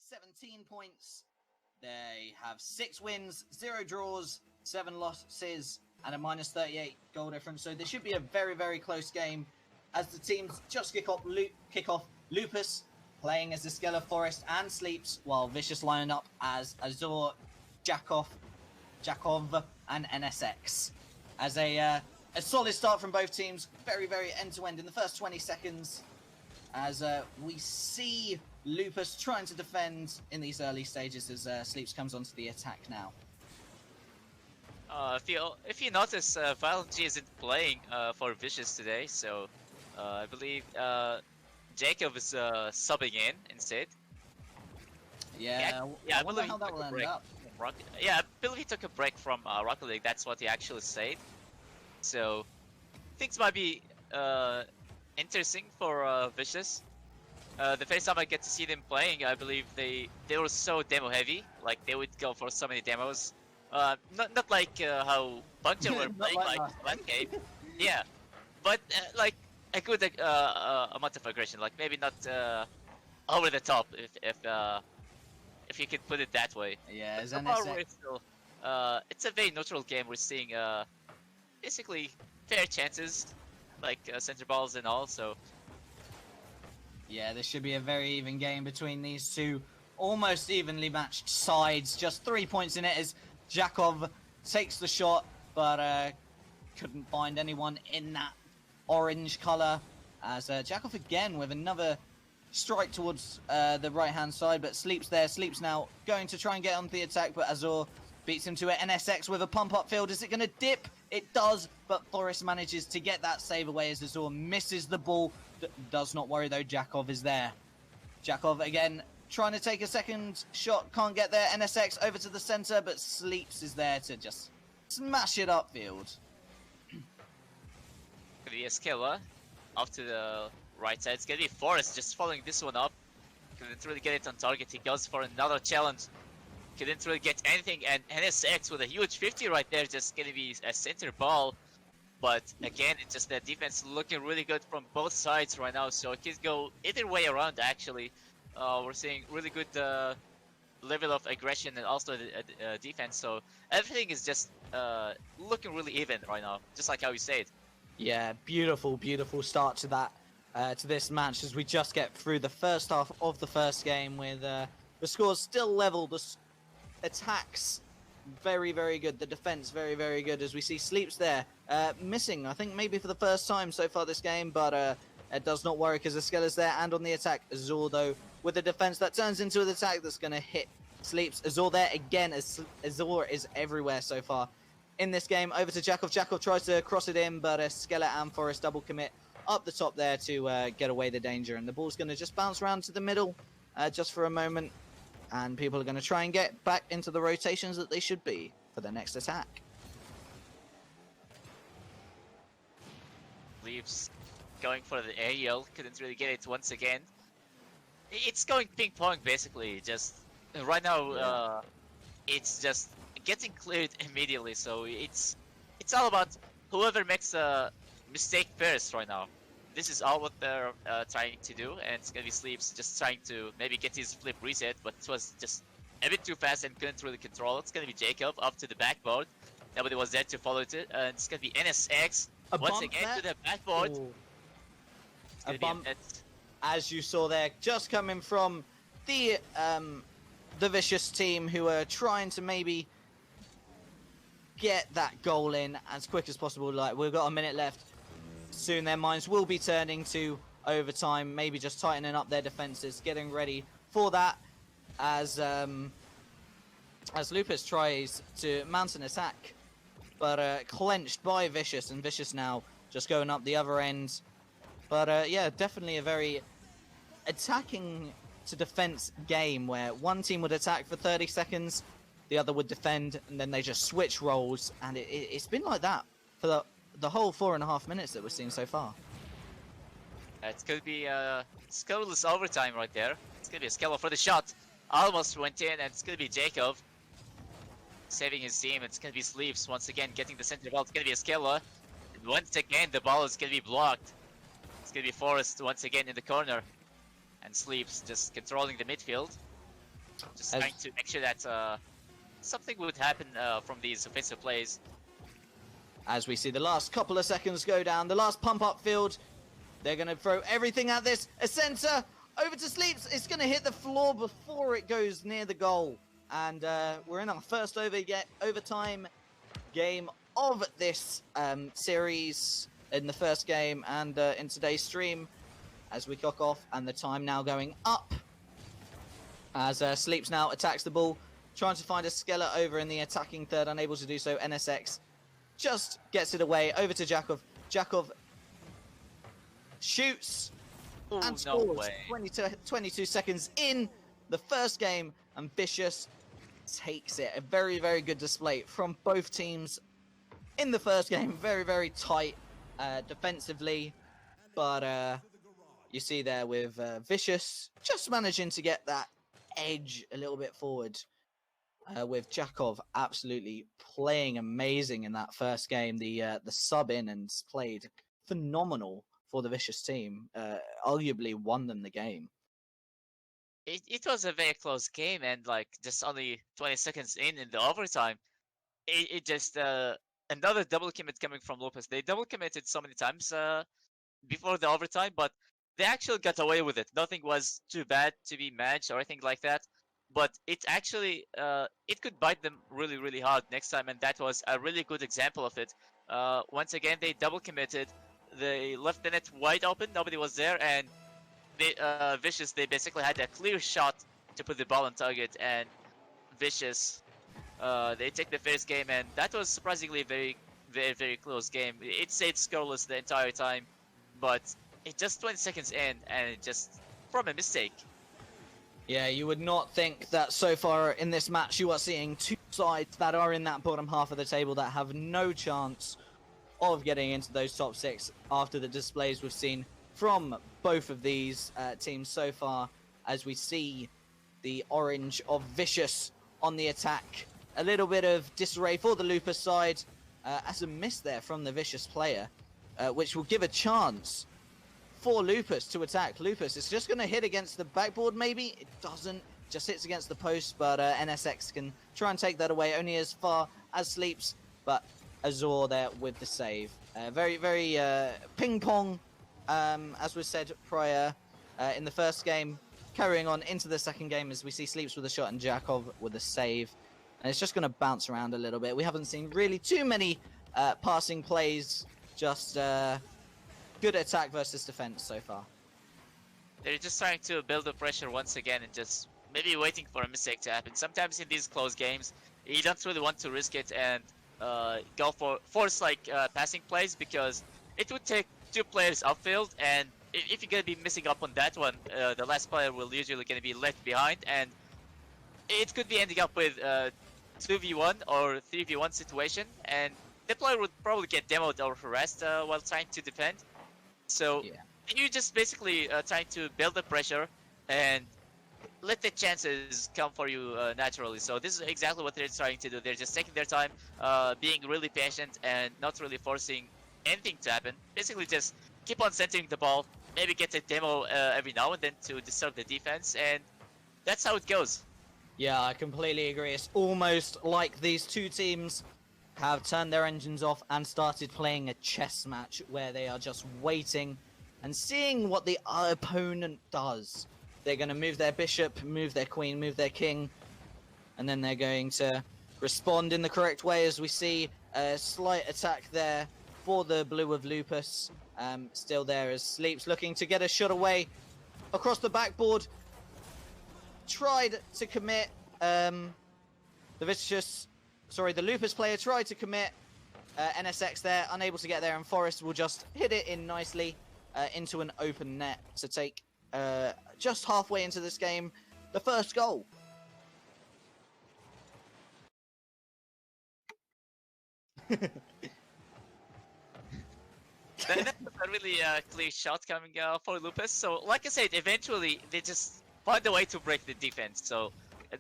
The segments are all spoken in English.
17 points. They have 6 wins, 0 draws, 7 losses, and a minus 38 goal difference. So this should be a very, very close game as the teams just kick off Lupus playing as the Skeller Forest and Sleeps, while Vicious line up as Azor, Jakov, and NSX. As a solid start from both teams, very, very end-to-end in the first 20 seconds, as we see Lupus trying to defend in these early stages as Sleeps comes onto the attack now. If you notice, Violent G isn't playing for Vicious today, so I believe Jacob is subbing in instead. Yeah, I wonder believe how that will end up. Yeah, I believe he took a break from Rocket League. That's what he actually said. So things might be interesting for Vicious. The first time I get to see them playing, I believe they were so demo heavy. Like they would go for so many demos. Not like how Puncture were playing like last game. Yeah, but like a good amount of aggression. Like maybe not over the top, if you can put it that way. Yeah, so far we're still, it's a very neutral game. We're seeing basically fair chances, like center balls and all. So yeah, this should be a very even game between these two almost evenly matched sides. Just 3 points in it as Jakov takes the shot, but couldn't find anyone in that orange color. As Jakov again with another strike towards the right-hand side, but Sleeps there. Sleeps now going to try and get onto the attack, but Azor beats him to it. NSX with a pump-up field. Is it going to dip? It does, but Forest manages to get that save away as Azor misses the ball. Does not worry, though. Jakov is there. Jakov, again, trying to take a second shot. Can't get there. NSX over to the center, but Sleeps is there to just smash it upfield. Gonna be a Skilla off to the right side. It's gonna be Forest just following this one up. Couldn't really get it on target. He goes for another challenge. Couldn't really get anything, and NSX with a huge 50 right there, just gonna be a center ball. But again, it's just that defense looking really good from both sides right now, so it can go either way around actually. We're seeing really good level of aggression and also the defense, so everything is just looking really even right now, just like how you said. Yeah, beautiful, beautiful start to that. To this match as we just get through the first half of the first game with the scores still level, the attacks very, very good, the defense very, very good as we see Sleeps there missing, I think maybe for the first time so far this game, but it does not worry because the Skeller's there and on the attack. Azor though with a defense that turns into an attack that's going to hit Sleeps. Azor there again as Azor is everywhere so far in this game. Over to Jakov. Jakov tries to cross it in, but Skeller and Forest double commit up the top there to get away the danger, and the ball's going to just bounce around to the middle just for a moment, and people are going to try and get back into the rotations that they should be for the next attack. Leaves going for the aerial, couldn't really get it once again. It's going ping pong basically, just right now it's just getting cleared immediately, so it's all about whoever makes a mistake first right now. This is all what they're trying to do, and it's gonna be Sleeps just trying to maybe get his flip reset, but it was just a bit too fast and couldn't really control it. It's gonna be Jacob up to the backboard. Nobody was there to follow it, and it's gonna be NSX once again to the backboard. A bump, as you saw there, just coming from the Vicious team, who are trying to maybe get that goal in as quick as possible. Like, we've got a minute left. Soon their minds will be turning to overtime, maybe just tightening up their defenses, getting ready for that as Lupus tries to mount an attack, but clenched by Vicious, and Vicious now just going up the other end. But yeah, definitely a very attacking to defense game where one team would attack for 30 seconds, the other would defend, and then they just switch roles, and it's been like that for the whole 4.5 minutes that we're seeing so far. It's gonna be scoreless overtime right there. It's gonna be a Skeller for the shot. Almost went in, and it's gonna be Jacob saving his team. It's gonna be Sleeps once again getting the center ball. It's gonna be a Skeller. And once again, the ball is gonna be blocked. It's gonna be Forest once again in the corner, and Sleeps just controlling the midfield. Just trying to make sure that something would happen from these offensive plays. As we see the last couple of seconds go down, the last pump up field, they're going to throw everything at this. A center over to Sleeps. It's going to hit the floor before it goes near the goal. And we're in our first overtime game of this series in the first game and in today's stream as we kick off, and the time now going up as Sleeps now attacks the ball, trying to find a Skella over in the attacking third, unable to do so. NSX just gets it away over to Jakov. Jakov shoots and scores. 22 seconds in the first game, and Vicious takes it. A very, very good display from both teams in the first game. Very, very tight defensively, but you see there with Vicious just managing to get that edge a little bit forward. With Jakov absolutely playing amazing in that first game. The sub in and played phenomenal for the Vicious team. Arguably won them the game. It was a very close game, and like just only 20 seconds in the overtime, it just another double commit coming from Lupus. They double committed so many times before the overtime, but they actually got away with it. Nothing was too bad to be managed or anything like that. But it actually it could bite them really, really hard next time, and that was a really good example of it. Once again, they double committed. They left the net wide open. Nobody was there, and they, Vicious, they basically had a clear shot to put the ball on target, and Vicious, they take the first game, and that was surprisingly very, very, very close game. It stayed scoreless the entire time, but it just 20 seconds in, and it just from a mistake. Yeah, you would not think that so far in this match you are seeing two sides that are in that bottom half of the table that have no chance of getting into those top six after the displays we've seen from both of these teams so far, as we see the orange of Vicious on the attack. A little bit of disarray for the Lupus side as a miss there from the Vicious player, which will give a chance for Lupus to attack. Lupus is just going to hit against the backboard, maybe. It doesn't. Just hits against the post, but NSX can try and take that away only as far as Sleeps, but Azor there with the save. Very, very ping-pong, as was said prior in the first game, carrying on into the second game as we see Sleeps with a shot and Jakov with a save. And it's just going to bounce around a little bit. We haven't seen really too many passing plays, just good attack versus defense so far. They're just trying to build the pressure once again and just maybe waiting for a mistake to happen. Sometimes in these close games, you don't really want to risk it and go for force like passing plays, because it would take two players upfield, and if you're gonna be missing up on that one, the last player will usually gonna be left behind, and it could be ending up with 2v1 or 3v1 situation, and the player would probably get demoed or harassed while trying to defend. So yeah, you just basically trying to build the pressure and let the chances come for you naturally. So this is exactly what they're trying to do. They're just taking their time, being really patient and not really forcing anything to happen. Basically just keep on centering the ball, maybe get a demo every now and then to disturb the defense, and that's how it goes. Yeah, I completely agree. It's almost like these two teams have turned their engines off and started playing a chess match where they are just waiting and seeing what the opponent does. They're going to move their bishop, move their queen, move their king, and then they're going to respond in the correct way, as we see a slight attack there for the blue of Lupus. Still there as Sleeps looking to get a shot away across the backboard. Tried to commit, the Lupus player tried to commit NSX there, unable to get there, and Forrest will just hit it in nicely into an open net to take just halfway into this game the first goal. That was a really clear shot coming for Lupus. So like I said, eventually they just find a way to break the defense. So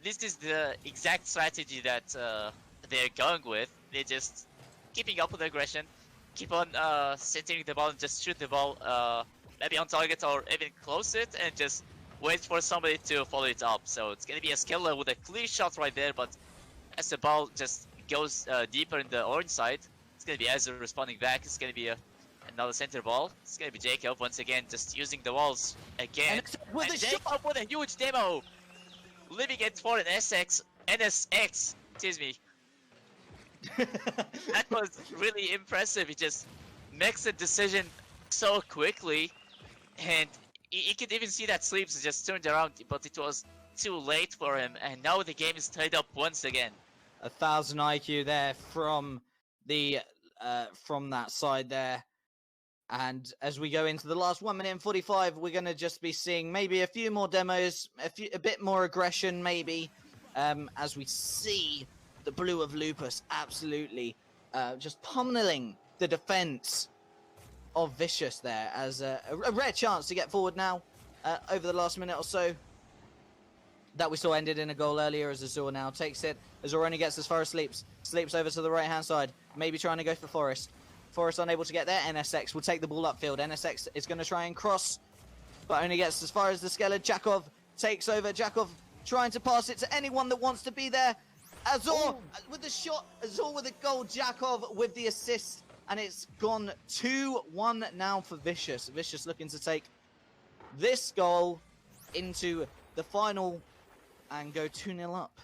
this is the exact strategy that they're going with. They're just keeping up with aggression, keep on centering the ball and just shoot the ball maybe on target or even close it, and just wait for somebody to follow it up. So it's gonna be a Skella with a clear shot right there, but as the ball just goes deeper in the orange side, it's gonna be Ezra responding back. It's gonna be another center ball. It's gonna be Jacob once again, just using the walls again. With And a Jacob shot. with a huge demo, leaving it for an NSX. Excuse me. That was really impressive. He just makes a decision so quickly, and you could even see that Sleeps just turned around, but it was too late for him, and now the game is tied up once again. 1,000 IQ there from the from that side there. And as we go into the last 1 minute and 45, we're going to just be seeing maybe a few more demos, a bit more aggression maybe, as we see the blue of Lupus absolutely just pummeling the defense of Vicious there as a rare chance to get forward now over the last minute or so. That we saw ended in a goal earlier as Azur now takes it. Azur only gets as far as Sleeps. Sleeps over to the right-hand side, maybe trying to go for Forest. Forest unable to get there. NSX will take the ball upfield. NSX is going to try and cross, but only gets as far as the Skella. Jakov takes over. Jakov trying to pass it to anyone that wants to be there. Azur with the shot. Azur with the goal. Jakov with the assist. And it's gone 2-1 now for Vicious. Vicious looking to take this goal into the final and go 2-0 up.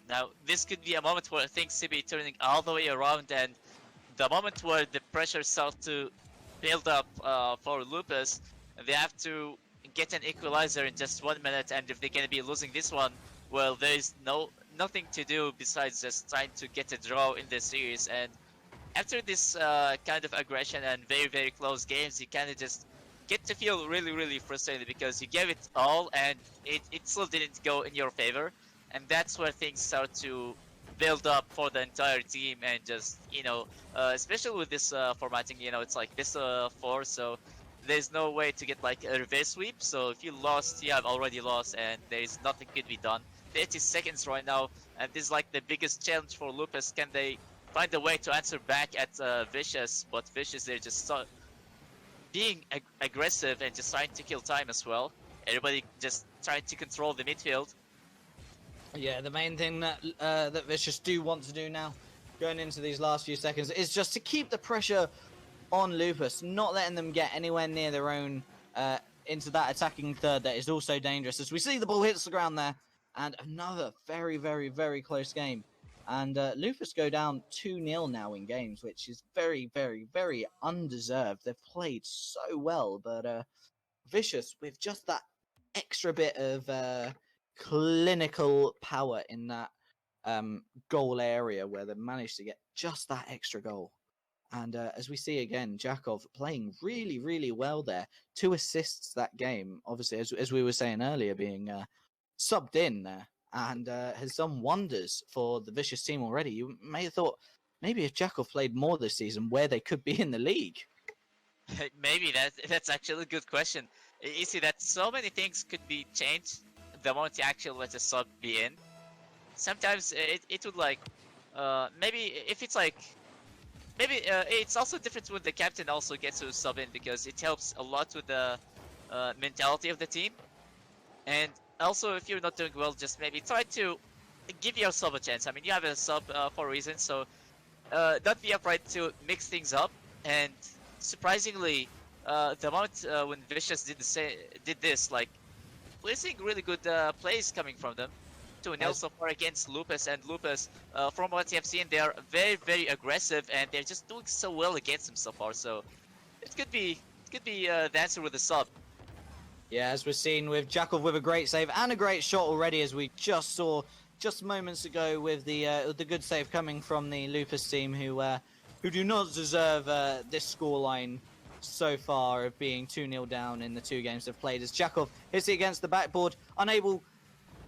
Now, this could be a moment where things should be turning all the way around, and the moment where the pressure starts to build up for Lupus, they have to get an equalizer in just 1 minute, and if they're going to be losing this one, well, there is nothing to do besides just trying to get a draw in the series. And after this kind of aggression and very, very close games, you kind of just get to feel really, really frustrated because you gave it all and it still didn't go in your favor. And that's where things start to build up for the entire team, and just, you know, especially with this formatting, you know, it's like this 4, so there's no way to get like a reverse sweep. So if you lost, you have already lost, and there's nothing could be done. 30 seconds right now, and this is like the biggest challenge for Lupus. Can they find a way to answer back at Vicious? But Vicious, they're just being aggressive and just trying to kill time as well. Everybody just trying to control the midfield. Yeah, the main thing that that Vicious do want to do now, going into these last few seconds, is just to keep the pressure on Lupus, not letting them get anywhere near their own into that attacking third that is also dangerous. As we see the ball hits the ground there, and another very, very, very close game. And Lupus go down 2-0 now in games, which is very, very, very undeserved. They've played so well, but Vicious, with just that extra bit of clinical power in that goal area where they managed to get just that extra goal. And as we see again, Jakov playing really, really well there. 2 assists that game, obviously, as we were saying earlier, being subbed in there, and has done wonders for the Vicious team already. You may have thought maybe if Jakov played more this season, where they could be in the league. Maybe that's actually a good question. You see that so many things could be changed the moment you actually let a sub be in. Sometimes it would like maybe if it's like maybe it's also different when the captain also gets to sub in, because it helps a lot with the mentality of the team. And also, if you're not doing well, just maybe try to give your sub a chance. I mean, you have a sub for a reason, so don't be afraid to mix things up. And surprisingly, the moment when Vicious did this, like, we're seeing really good plays coming from them. 2-0 so far against Lupus, and Lupus, from what you have seen, they are very, very aggressive, and they're just doing so well against them so far. So it could be the answer with the sub. Yeah, as we're seeing with Jakov with a great save and a great shot already, as we just saw just moments ago with the good save coming from the Lupus team, who do not deserve this scoreline so far of being 2-0 down in the 2 games they've played. As Jakov hits it against the backboard, unable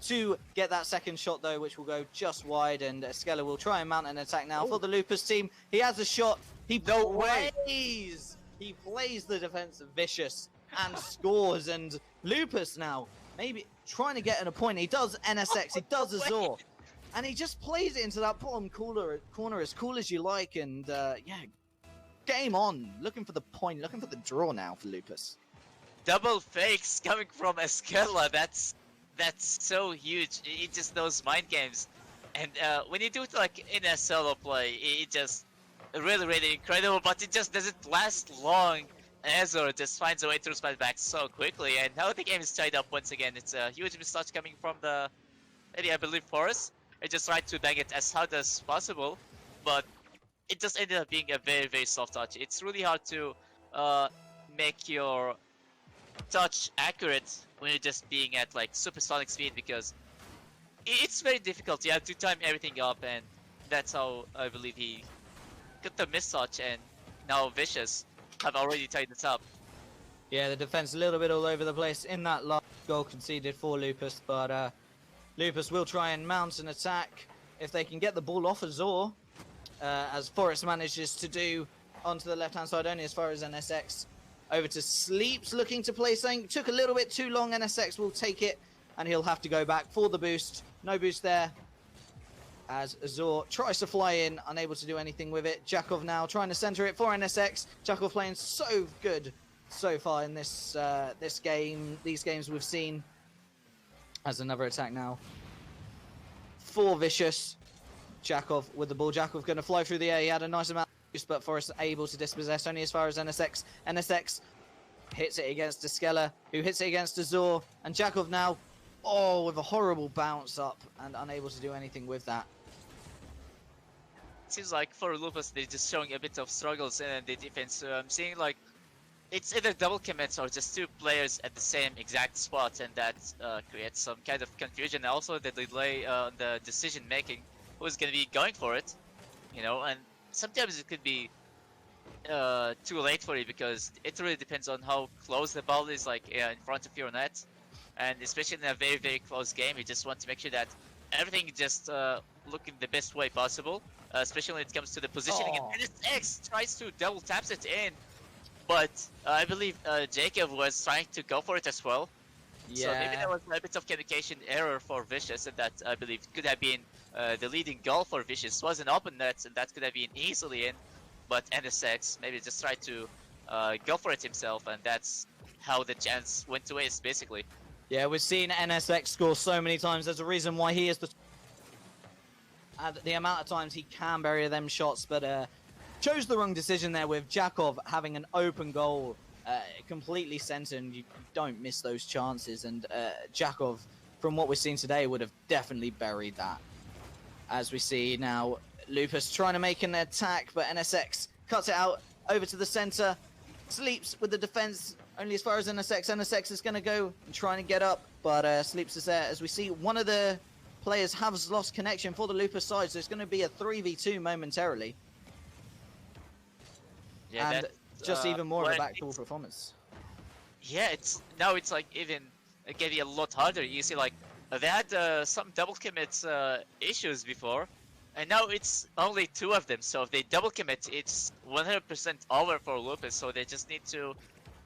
to get that second shot though, which will go just wide, and Skella will try and mount an attack now for the Lupus team. He has a shot. He plays the defense of Vicious and scores, and Lupus now maybe trying to get in a point. He does NSX, he does Azur, and he just plays it into that bottom corner as cool as you like, and yeah, game on. Looking for the point, looking for the draw now for Lupus. double fakes coming from Escala. That's so huge. It just those mind games, and when you do it like in a solo play, it just really incredible. But it just doesn't last long. Azor just finds a way to respond back so quickly, and now the game is tied up once again. It's a huge mistouch coming from the maybe I believe Forest. I just tried to bang it as hard as possible, but it just ended up being a very soft touch. It's really hard to uh, make your touch accurate when you're just being at like supersonic speed because it's very difficult. You have to time everything up, and that's how I believe he got the miss touch, and now Vicious have already tied this up. Yeah, the defense a little bit all over the place in that last goal conceded for Lupus, but Lupus will try and mount an attack if they can get the ball off Azor, as Forest manages to do onto the left-hand side only as far as NSX. Over to Sleeps, looking to play something. Took a little bit too long. NSX will take it, and he'll have to go back for the boost. No boost there, as Azor tries to fly in, unable to do anything with it. Jakov now trying to center it for NSX. Jakov playing so good so far in this this game. These games we've seen. As another attack now for Vicious. Jakov with the ball. Jakov going to fly through the air. He had a nice amount of boost, but Forrest able to dispossess only as far as NSX. NSX hits it against Skella, who hits it against Azor. And Jakov now, oh, with a horrible bounce up and unable to do anything with that. Seems like for Lupus, they're just showing a bit of struggles in the defense. I'm seeing like it's either double commits or just two players at the same exact spot, and that creates some kind of confusion. Also, the delay on the decision making, who's going to be going for it, you know, and sometimes it could be too late for you because it really depends on how close the ball is, like in front of your net, and especially in a very close game, you just want to make sure that everything just look in the best way possible, especially when it comes to the positioning. Oh. And NSX tries to double taps it in. But I believe Jacob was trying to go for it as well. Yeah. So maybe there was a bit of communication error for Vicious, and that I believe could have been the leading goal for Vicious. Was an open net, and that could have been easily in. But NSX maybe just tried to go for it himself, and that's how the chance went to waste, basically. Yeah, we've seen NSX score so many times. There's a reason why he is the amount of times he can bury them shots, but chose the wrong decision there with Jakov having an open goal completely centered. You don't miss those chances, and Jakov, from what we've seen today, would have definitely buried that. As we see now, Lupus trying to make an attack, but NSX cuts it out over to the center. Sleeps with the defense only as far as NSX. NSX is going to go and try and get up, but Sleeps is there. As we see, one of the players has lost connection for the Lupus side, so it's going to be a 3v2 momentarily. Yeah, and just even more of a when backdoor performance. Yeah, it's now it's like even getting a lot harder. You see, like they had some double commits issues before, and now it's only two of them. So if they double commit, it's 100% over for Lupus. So they just need to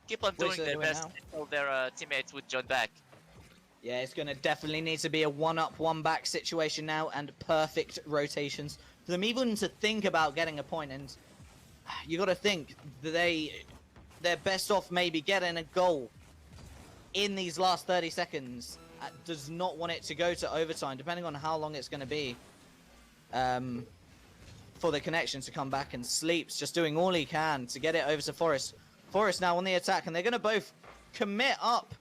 keep on doing their best until their teammates would join back. Yeah, it's going to definitely need to be a one-up, one-back situation now, and perfect rotations for them even to think about getting a point. And you got to think they're best off maybe getting a goal in these last 30 seconds. Does not want it to go to overtime, depending on how long it's going to be, for the connection to come back. And Sleeps just doing all he can to get it over to Forest. Forest now on the attack, and they're going to both commit up,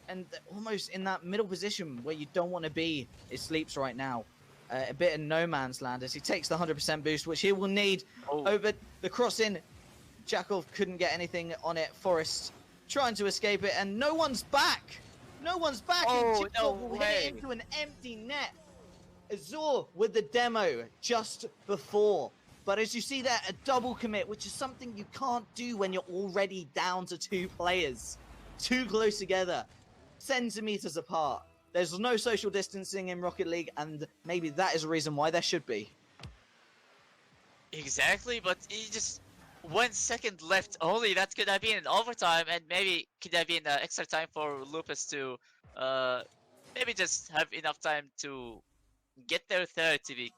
and almost in that middle position where you don't want to be is Sleeps right now. A bit in no man's land as he takes the 100% boost, which he will need. Over the cross in. Jakov couldn't get anything on it. Forest trying to escape it, and no one's back. No one's back. Oh, no will way. hit into an empty net. Azor with the demo just before. But as you see there, a double commit, which is something you can't do when you're already down to two players. Too close together. Centimeters apart. There's no social distancing in Rocket League, and maybe that is a reason why there should be. Exactly, but it just 1 second left only. That could have been an overtime, and maybe could have been extra time for Lupus to maybe just have enough time to get their third to be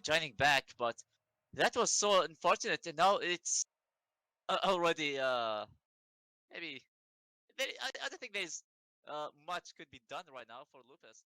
joining back. But that was so unfortunate, and now it's already maybe I don't think there's much could be done right now for Lupus.